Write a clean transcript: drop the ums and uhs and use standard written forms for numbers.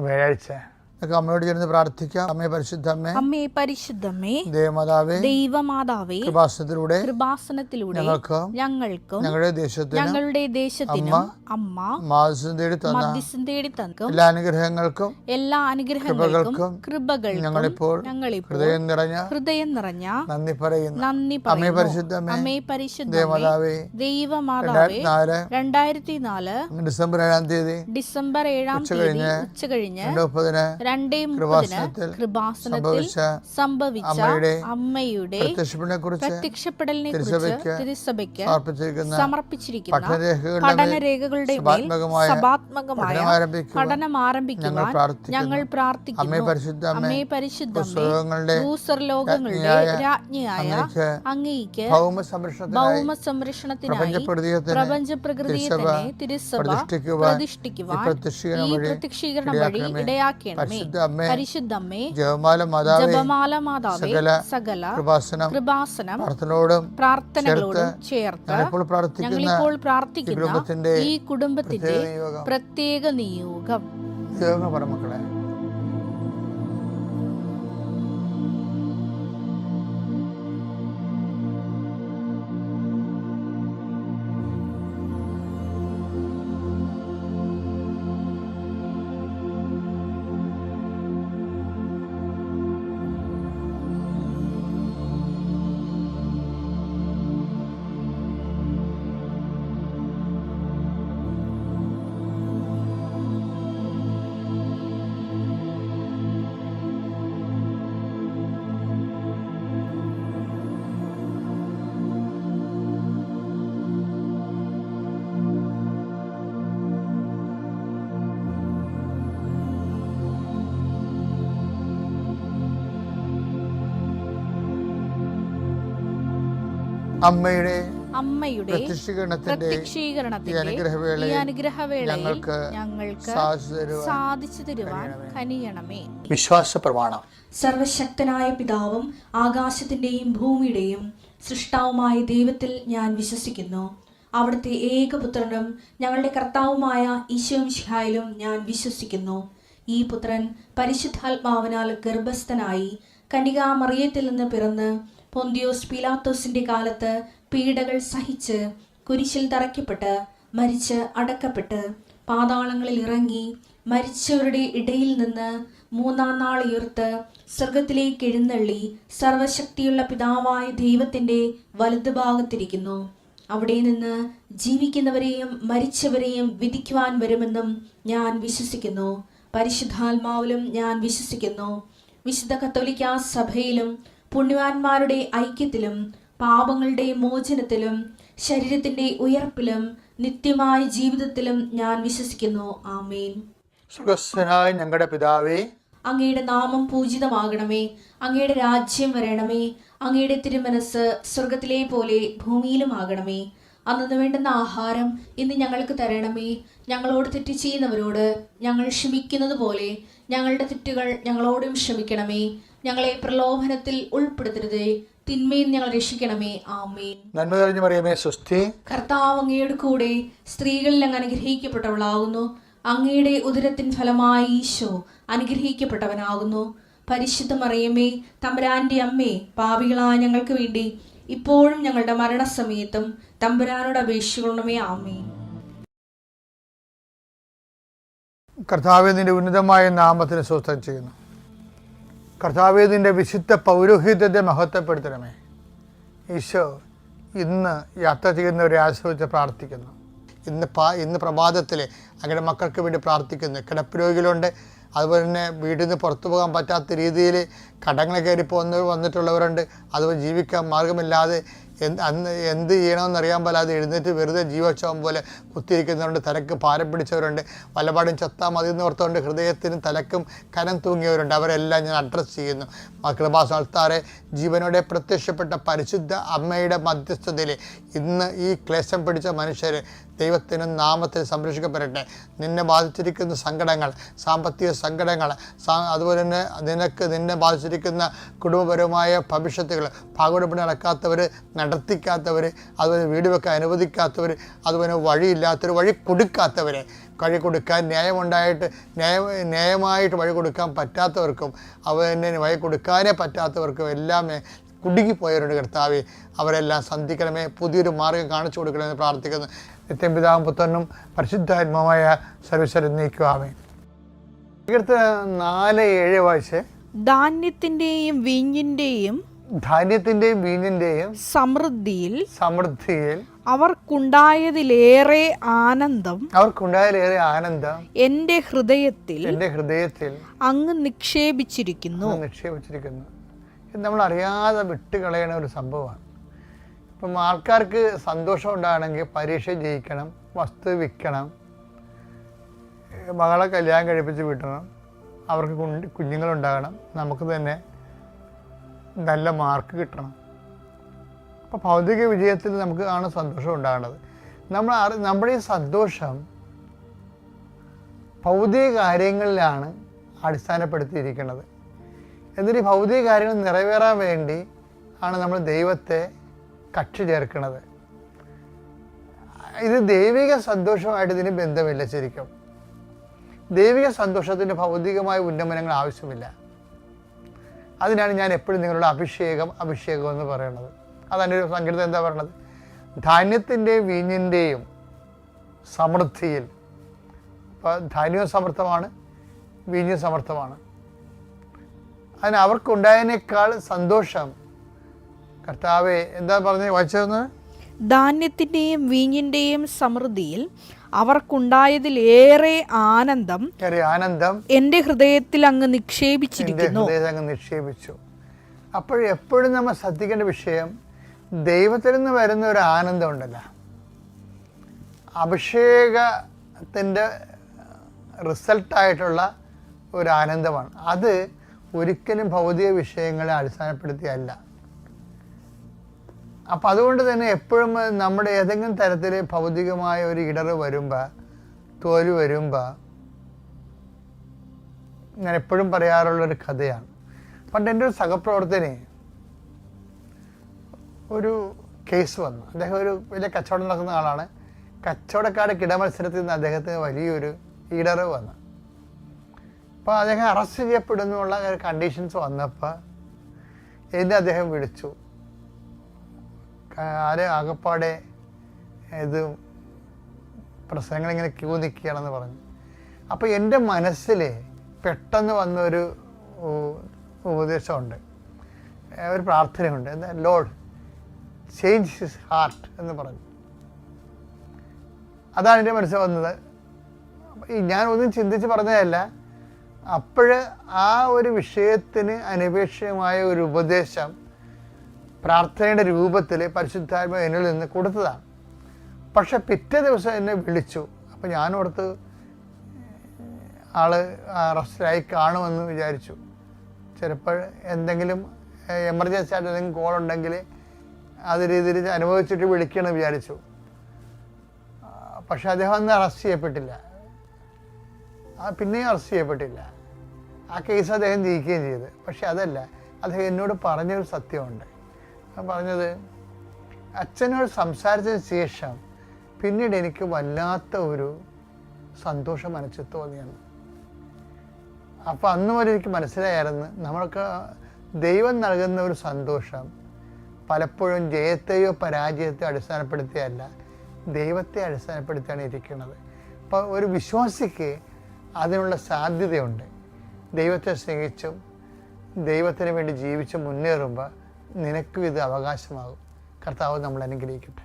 വ്യാഴാഴ്ച അമ്മയോട് ചേർന്ന് പ്രാർത്ഥിക്കാം. അമ്മേ പരിശുദ്ധമ്മേ, അമ്മേ പരിശുദ്ധമ്മേ, ദൈവമാതാവേ, ദൈവമാതാവേ, കൃപാസനത്തിലൂടെ ഞങ്ങൾക്കും ഞങ്ങളുടെ ദേശത്തിനും അമ്മ മാധ്യസ്ഥം തേടി തന്ന എല്ലാ അനുഗ്രഹങ്ങൾക്കും കൃപകൾക്കും ഞങ്ങളിപ്പോൾ ഹൃദയം നിറഞ്ഞ നന്ദി പറയുന്നു. അമ്മേ പരിശുദ്ധമ്മേ, അമ്മേ പരിശുദ്ധമേ, ദൈവമാതാവേ, 2004 ഡിസംബർ 7 തീയതി ഉച്ചകഴിഞ്ഞ് 2:30 കൃപാസനത്തിൽ സംഭവിച്ച അമ്മയുടെ പ്രത്യക്ഷപ്പെടലിനെ കുറിച്ച് തിരുസഭയ്ക്ക് സമർപ്പിച്ചിരിക്കുന്ന പഠനരേഖകളുടെ മേൽ സഭാത്മകമായ പഠനം ആരംഭിക്കുവാൻ ഞങ്ങൾ പ്രാർത്ഥിക്കുന്നു. അമ്മേ പരിശുദ്ധമേ, ഭൂസ്വർലോകങ്ങളുടെ രാജ്ഞിയായ അങ്ങേയ്ക്ക് ഭൗമ സംരക്ഷണത്തിനായി പ്രപഞ്ച പ്രകൃതിയെ തന്നെ തിരുസഭ പ്രതിഷ്ഠിക്കുവാൻ ഈ പ്രത്യക്ഷീകരണം വഴി ഇടയാക്കണമേ. പരിശുദ്ധമ്മേ, ജപമാല മാതാവേ, സകല കൃപാസനം പ്രാർത്ഥനകളോടും ചേർത്ത് ഞങ്ങളിപ്പോൾ പ്രാർത്ഥിക്കുന്ന ഈ കുടുംബത്തിന്റെ പ്രത്യേക നിയോഗം. മക്കളെ, അമ്മയുടെ പ്രത്യക്ഷീകരണത്തിന്റെ ഈ അനുഗ്രഹവേളയിൽ ഞങ്ങൾക്ക് സാധിച്ചു തരുവാൻ കനിയണമേ. വിശ്വാസ പ്രമാണം. സർവശക്തനായ പിതാവും ആകാശത്തിന്റെയും ഭൂമിയുടെയും സൃഷ്ടാവുമായ ദൈവത്തിൽ ഞാൻ വിശ്വസിക്കുന്നു. അവിടുത്തെ ഏകപുത്രനും ഞങ്ങളുടെ കർത്താവുമായ ഈശോമിശിഹായിലും ഞാൻ വിശ്വസിക്കുന്നു. ഈ പുത്രൻ പരിശുദ്ധാത്മാവിനാൽ ഗർഭസ്ഥനായി കന്യകാമറിയത്തിൽ നിന്ന് പിറന്ന് പൊന്തിയോസ് പീലാത്തോസിന്റെ കാലത്ത് പീഡകൾ സഹിച്ച് കുരിശിൽ തറയ്ക്കപ്പെട്ട് മരിച്ച് അടക്കപ്പെട്ട് പാതാളങ്ങളിൽ ഇറങ്ങി മരിച്ചവരുടെ ഇടയിൽ നിന്ന് 3-ാം നാൾ ഉയർത്ത് സ്വർഗത്തിലേക്ക് എഴുന്നള്ളി സർവശക്തിയുള്ള പിതാവായ ദൈവത്തിന്റെ വലതുഭാഗത്തിരിക്കുന്നു. അവിടെ നിന്ന് ജീവിക്കുന്നവരെയും മരിച്ചവരെയും വിധിക്കുവാൻ വരുമെന്നും ഞാൻ വിശ്വസിക്കുന്നു. പരിശുദ്ധാത്മാവിലും ഞാൻ വിശ്വസിക്കുന്നു. വിശുദ്ധ കത്തോലിക്കാ സഭയിലും പുണ്യവാന്മാരുടെ ഐക്യത്തിലും പാപങ്ങളുടെ മോചനത്തിലും ശരീരത്തിന്റെ ഉയർപ്പിലും നിത്യമായ ജീവിതത്തിലും ഞാൻ വിശ്വസിക്കുന്നു. ആമേൻ. സ്വർഗ്ഗസ്ഥനായ ഞങ്ങളുടെ പിതാവേ, അങ്ങയുടെ നാമം പൂജിതമാകണമേ. അങ്ങയുടെ രാജ്യം വരണമേ. അങ്ങയുടെ തിരുമനസ് സ്വർഗത്തിലെ പോലെ ഭൂമിയിലും ആകണമേ. അന്നു വേണ്ടുന്ന ആഹാരം ഇന്ന് ഞങ്ങൾക്ക് തരണമേ. ഞങ്ങളോട് തെറ്റ് ചെയ്യുന്നവരോട് ഞങ്ങൾ ക്ഷമിക്കുന്നത് പോലെ ഞങ്ങളുടെ തെറ്റുകൾ ഞങ്ങളോടും ക്ഷമിക്കണമേ. ഞങ്ങളെ പ്രലോഭനത്തിൽ ഉൾപ്പെടുത്തരുതേ, തിന്മയിൽ ഞങ്ങൾ രക്ഷിക്കണമേ. ആമേൻ. നന്മ നിറഞ്ഞ മറിയമേ, സ്വസ്തി. കർത്താവ് അങ്ങയുടെ കൂടെ സ്ത്രീകളിൽ അങ്ങ് അനുഗ്രഹിക്കപ്പെട്ടവളാകുന്നു. അങ്ങയുടെ ഉദരത്തിൻ ഫലമായി ഈശോ അനുഗ്രഹിക്കപ്പെട്ടവനാകുന്നു. പരിശുദ്ധ മറിയമേ, തമ്പുരാന്റെ അമ്മേ, പാപികളായ ഞങ്ങൾക്ക് വേണ്ടി ഇപ്പോഴും ഞങ്ങളുടെ മരണസമയത്തും തമ്പുരാനോട് അപേക്ഷിക്കണമേ. ആമേൻ. കർത്താവേ, നിന്റെ ഉന്നതമായ നാമത്തിന് സ്തോത്രം ചെയ്യുന്നു. കർത്താവേ, നിന്റെ വിശുദ്ധ പൗരോഹിത്യത്തെ മഹത്വപ്പെടുത്തണമേ. ഈശോ ഇന്ന് യാത്ര ചെയ്യുന്നവരെ ആശ്രയിച്ച് പ്രാർത്ഥിക്കുന്നു. ഇന്ന് പ്രഭാതത്തിൽ അങ്ങയുടെ മക്കൾക്ക് വേണ്ടി പ്രാർത്ഥിക്കുന്നു. കിടപ്പ് രോഗികളുണ്ട്, അതുപോലെ തന്നെ വീട്ടിൽ നിന്ന് പുറത്തു പോകാൻ പറ്റാത്ത രീതിയിൽ കടങ്ങൾ കയറി വന്നിട്ടുള്ളവരുണ്ട്. അതുപോലെ ജീവിക്കാൻ മാർഗമില്ലാതെ എന്ത് ചെയ്യണമെന്നറിയാൻ പോലാതെ എഴുന്നേറ്റ് വെറുതെ ജീവോത്സവം പോലെ കുത്തിയിരിക്കുന്നവരുണ്ട്. തലക്ക് ഭാരം പിടിച്ചവരുണ്ട്. വല്ലപാടും ചത്താൽ മതി എന്ന് ഓർത്തുകൊണ്ട് ഹൃദയത്തിനും തലക്കും കനം തൂങ്ങിയവരുണ്ട്. അവരെല്ലാം ഞാൻ അഡ്രസ്സ് ചെയ്യുന്നു. കൃപാസനത്താറെ ജീവനോടെ പ്രത്യക്ഷപ്പെട്ട പരിശുദ്ധ അമ്മയുടെ മധ്യസ്ഥതയിൽ ഇന്ന് ഈ ക്ലേശം പിടിച്ച മനുഷ്യർ ദൈവത്തിനും നാമത്തിൽ സംരക്ഷിക്കപ്പെടട്ടെ. നിന്നെ ബാധിച്ചിരിക്കുന്ന സങ്കടങ്ങൾ, സാമ്പത്തിക സങ്കടങ്ങൾ, അതുപോലെ തന്നെ നിന്നെ ബാധിച്ചിരിക്കുന്ന കുടുംബപരമായ ഭവിഷ്യത്തുകൾ, ഭാഗവടപ്പണി നടക്കാത്തവർ, നടത്തിക്കാത്തവർ, അതുപോലെ വീട് വെക്കാൻ അനുവദിക്കാത്തവർ, അതുപോലെ വഴിയില്ലാത്തവർ, വഴി കൊടുക്കാത്തവരെ വഴി കൊടുക്കാൻ ന്യായമായിട്ട് വഴി കൊടുക്കാൻ പറ്റാത്തവർക്കും അവനെ വഴി കൊടുക്കാനേ പറ്റാത്തവർക്കും എല്ലാം കുടുങ്ങിപ്പോയവരുണ്ട് കർത്താവേ. അവരെല്ലാം സന്ധിക്കണമേ, പുതിയൊരു മാർഗ്ഗം കാണിച്ചു കൊടുക്കണമെന്ന് പ്രാർത്ഥിക്കുന്നു. നിത്യം പിതാവും പുത്രനും പരിശുദ്ധാത്മാവായ സർവ്വീശ്വരൻ നീക്കുവാമേ. 4:7 വായിച്ച്. ധാന്യത്തിന്റെയും വീഞ്ഞിന്റെയും സമൃദ്ധിയിൽ അവർക്കുണ്ടായതിലേറെ ആനന്ദം എന്റെ ഹൃദയത്തിൽ അങ്ങ് നിക്ഷേപിച്ചിരിക്കുന്നു. നമ്മൾ അറിയാതെ വിട്ടുകളയണ ഒരു സംഭവമാണ്. ഇപ്പം ആൾക്കാർക്ക് സന്തോഷം ഉണ്ടാകണമെങ്കിൽ പരീക്ഷ ജയിക്കണം, വസ്തു വിൽക്കണം, മകളെ കല്യാണം കഴിപ്പിച്ച് വിട്ടണം, അവർക്ക് കുഞ്ഞുങ്ങളുണ്ടാകണം, നമുക്ക് തന്നെ നല്ല മാർക്ക് കിട്ടണം. അപ്പോൾ ഭൗതിക വിജയത്തിൽ നമുക്ക് ആണ് സന്തോഷം ഉണ്ടാകേണ്ടത്. നമ്മുടെ ഈ സന്തോഷം ഭൗതിക കാര്യങ്ങളിലാണ് അടിസ്ഥാനപ്പെടുത്തിയിരിക്കുന്നത്. എന്നിട്ട് ഈ ഭൗതിക കാര്യങ്ങൾ നിറവേറാൻ വേണ്ടി ആണ് നമ്മൾ ദൈവത്തെ കക്ഷി ചേർക്കുന്നത്. ഇത് ദൈവിക സന്തോഷമായിട്ട് ഇതിന് ബന്ധമില്ല. ശരിക്കും ദൈവിക സന്തോഷത്തിന് ഭൗതികമായ ഉന്നമനങ്ങൾ ആവശ്യമില്ല. അതിനാണ് ഞാൻ എപ്പോഴും നിങ്ങളുടെ അഭിഷേകം എന്ന് പറയുന്നത്. അതാണ് ഒരു സങ്കീർത്തനം എന്താ പറയുന്നത്? ധാന്യത്തിൻ്റെയും വീഞ്ഞിൻ്റെയും സമൃദ്ധിയിൽ. അപ്പോൾ ധാന്യവും സമർത്ഥമാണ്, വീഞ്ഞും സമർത്ഥമാണ്. അതിന് അവർക്കുണ്ടായതിനേക്കാൾ സന്തോഷം കർത്താവെ എന്താ പറഞ്ഞത്? വായിച്ചതെന്ന്? ധാന്യത്തിന്റെയും വീഞ്ഞിന്റെയും സമൃദ്ധിയിൽ അവർക്കുണ്ടായതിലേറെ ആനന്ദം എന്റെ ഹൃദയത്തിൽ അങ്ങ് നിക്ഷേപിച്ചു. അപ്പോഴെപ്പോഴും നമ്മൾ ശ്രദ്ധിക്കേണ്ട വിഷയം, ദൈവത്തിൽ നിന്ന് വരുന്ന ഒരു ആനന്ദം ഉണ്ടല്ലോ, അഭിഷേകത്തിൻ്റെ റിസൾട്ടായിട്ടുള്ള ഒരു ആനന്ദമാണ്. അത് ഒരിക്കലും ഭൗതിക വിഷയങ്ങളെ അടിസ്ഥാനപ്പെടുത്തിയല്ല. അപ്പം അതുകൊണ്ട് തന്നെ എപ്പോഴും നമ്മുടെ ഏതെങ്കിലും തരത്തിൽ ഭൗതികമായ ഒരു ഇടറ് വരുമ്പോൾ, തോൽവി വരുമ്പോൾ, ഞാൻ എപ്പോഴും പറയാറുള്ളൊരു കഥയാണ്. പണ്ട് എൻ്റെ ഒരു സഹപ്രവർത്തനെ ഒരു കേസ് വന്നു. അദ്ദേഹം ഒരു വലിയ കച്ചവടം നടക്കുന്ന ആളാണ്. കച്ചവടക്കാരുടെ കിടമത്സരത്തിൽ നിന്ന് അദ്ദേഹത്തിന് വലിയൊരു ഇടറ് വന്നു. അപ്പോൾ അദ്ദേഹം അറസ്റ്റ് ചെയ്യപ്പെടുന്നുള്ള കണ്ടീഷൻസ് വന്നപ്പോൾ എന്നെ അദ്ദേഹം വിളിച്ചു. ആകപ്പാടെ ഇത് പ്രശ്നങ്ങളിങ്ങനെ ക്യൂ നിൽക്കുകയാണെന്ന് പറഞ്ഞു. അപ്പോൾ എൻ്റെ മനസ്സിൽ പെട്ടെന്ന് വന്നൊരു ഉപദേശമുണ്ട്, ഒരു പ്രാർത്ഥനയുണ്ട്. എന്താ? ലോർഡ് ചേഞ്ച് ഹിസ് ഹാർട്ട് എന്ന് പറഞ്ഞു. അതാണ് എൻ്റെ മനസ്സിൽ വന്നത്. ഞാൻ ഒന്നും ചിന്തിച്ച് പറഞ്ഞതല്ല. അപ്പോൾ ആ ഒരു വിഷയത്തിന് അനപേക്ഷിതമായ ഒരു ഉപദേശം പ്രാർത്ഥനയുടെ രൂപത്തിൽ പരിശുദ്ധാത്മാവ് എന്നിൽ നിന്ന് കൊടുത്തതാണ്. പക്ഷെ പിറ്റേ ദിവസം എന്നെ വിളിച്ചു. അപ്പോൾ ഞാനോർത്ത് ആൾ അറസ്റ്റിലായി കാണുമെന്ന് വിചാരിച്ചു. ചിലപ്പോൾ എന്തെങ്കിലും എമർജൻസി ആയിട്ട് എന്തെങ്കിലും കോൾ ഉണ്ടെങ്കിൽ അത് രീതിയിൽ അനുഭവിച്ചിട്ട് വിളിക്കണം വിചാരിച്ചു. പക്ഷെ അദ്ദേഹം അന്ന് അറസ്റ്റ് ചെയ്യപ്പെട്ടില്ല. പിന്നെയും അറസ്റ്റ് ചെയ്യപ്പെട്ടില്ല. ആ കേസ് അദ്ദേഹം ജയിക്കുകയും ചെയ്ത്. പക്ഷെ അതല്ല, അദ്ദേഹം എന്നോട് പറഞ്ഞൊരു സത്യമുണ്ട്. പറഞ്ഞത്, അച്ഛനോട് സംസാരിച്ചതിന് ശേഷം പിന്നീട് എനിക്ക് വല്ലാത്ത ഒരു സന്തോഷം മനസ്സിൽ തോന്നിയെന്ന്. അപ്പോൾ അന്ന് മുതൽ എനിക്ക് മനസ്സിലായിരുന്നു, നമ്മൾക്ക് ദൈവം നൽകുന്ന ഒരു സന്തോഷം പലപ്പോഴും ജയത്തെയോ പരാജയത്തെയോ അടിസ്ഥാനപ്പെടുത്തിയല്ല, ദൈവത്തെ അടിസ്ഥാനപ്പെടുത്തിയാണ് ഇരിക്കുന്നത്. അപ്പോൾ ഒരു വിശ്വാസിക്ക് അതിനുള്ള സാധ്യതയുണ്ട്. ദൈവത്തെ സ്നേഹിച്ചും ദൈവത്തിന് വേണ്ടി ജീവിച്ച് മുന്നേറുമ്പോൾ നിനക്കും ഇത് അവകാശമാകും. കർത്താവ് നമ്മൾ അനുഗ്രഹിക്കട്ടെ.